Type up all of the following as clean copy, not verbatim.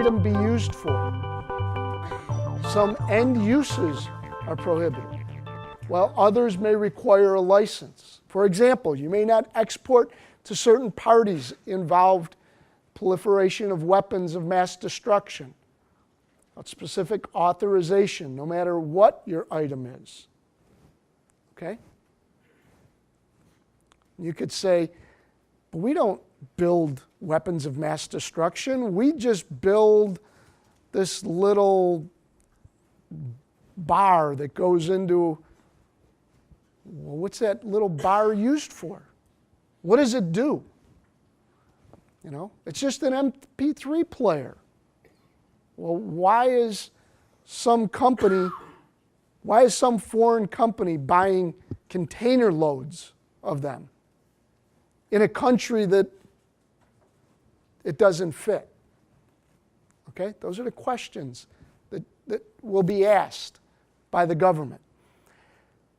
item be used for? Some end uses are prohibited, while others may require a license. For example, you may not export to certain parties involved proliferation of weapons of mass destruction. A specific authorization, no matter what your item is. Okay? You could say, but we don't build weapons of mass destruction. We just build this little bar that goes into, well, what's that little bar used for? What does it do? You know, it's just an MP3 player. Well, why is some foreign company buying container loads of them in a country that it doesn't fit? Okay, those are the questions that will be asked by the government.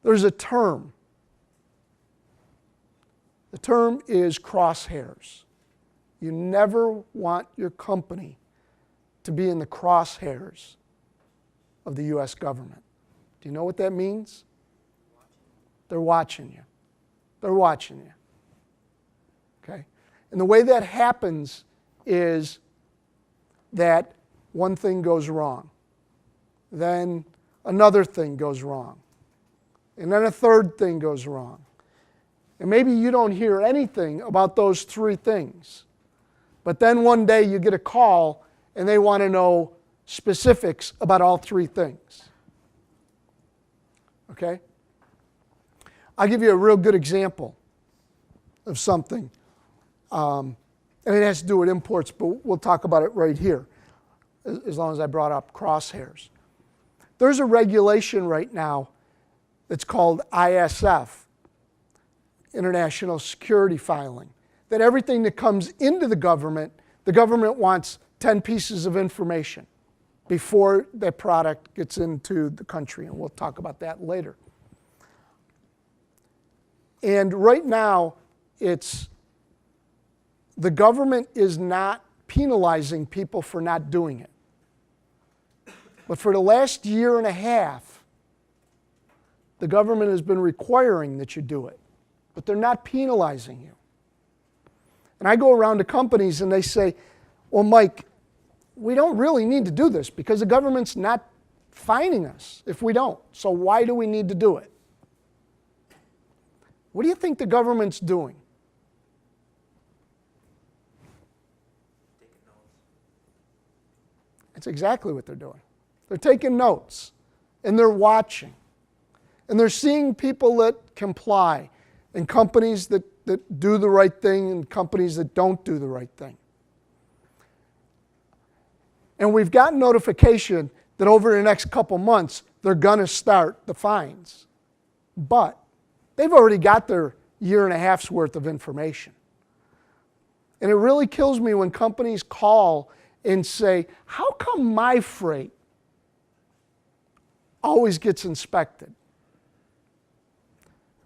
There's a term. The term is crosshairs. You never want your company to be in the crosshairs of the U.S. government. Do you know what that means? They're watching you. They're watching you. Okay? And the way that happens is that one thing goes wrong. Then another thing goes wrong. And then a third thing goes wrong. And maybe you don't hear anything about those three things. But then one day you get a call and they want to know specifics about all three things. Okay? I'll give you a real good example of something. And it has to do with imports, but we'll talk about it right here, as long as I brought up crosshairs. There's a regulation right now that's called ISF, International Security Filing, that everything that comes into the government wants 10 pieces of information before that product gets into the country, and we'll talk about that later. And right now, the government is not penalizing people for not doing it. But for the last year and a half, the government has been requiring that you do it, but they're not penalizing you. And I go around to companies and they say, well, Mike, we don't really need to do this because the government's not fining us if we don't. So why do we need to do it? What do you think the government's doing? That's exactly what they're doing. They're taking notes and they're watching. And they're seeing people that comply and companies that do the right thing and companies that don't do the right thing. And we've gotten notification that over the next couple months, they're going to start the fines. But they've already got their year and a half's worth of information. And it really kills me when companies call and say, how come my freight always gets inspected?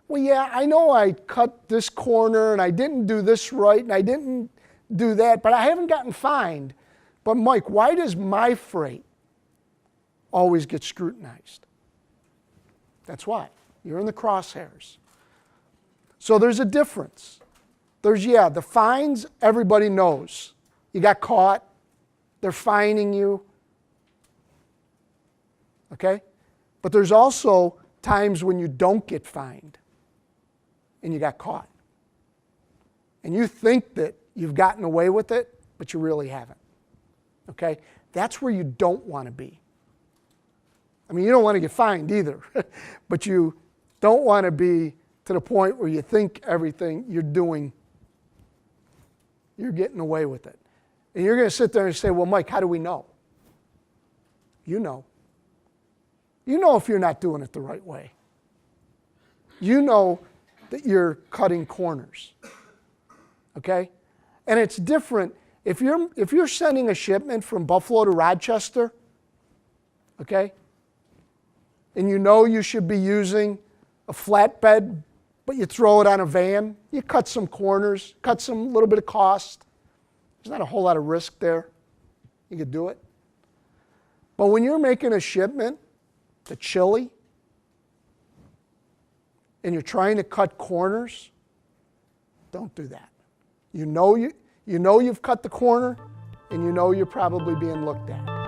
Well, yeah, I know I cut this corner and I didn't do this right and I didn't do that, but I haven't gotten fined. But Mike, why does my freight always get scrutinized? That's why. You're in the crosshairs. So there's a difference. There's, the fines, everybody knows. You got caught, they're fining you. Okay? But there's also times when you don't get fined and you got caught. And you think that you've gotten away with it, but you really haven't. Okay? That's where you don't want to be. I mean, you don't want to get fined either, but you don't want to be to the point where you think everything you're doing, you're getting away with it. And you're going to sit there and say, well, Mike, how do we know? You know. You know if you're not doing it the right way. You know that you're cutting corners. Okay? And it's different. If you're sending a shipment from Buffalo to Rochester, okay, and you know you should be using a flatbed, but you throw it on a van, you cut some corners, cut some little bit of cost. There's not a whole lot of risk there. You could do it. But when you're making a shipment to Chile and you're trying to cut corners, don't do that. You know you've cut the corner, and you know you're probably being looked at.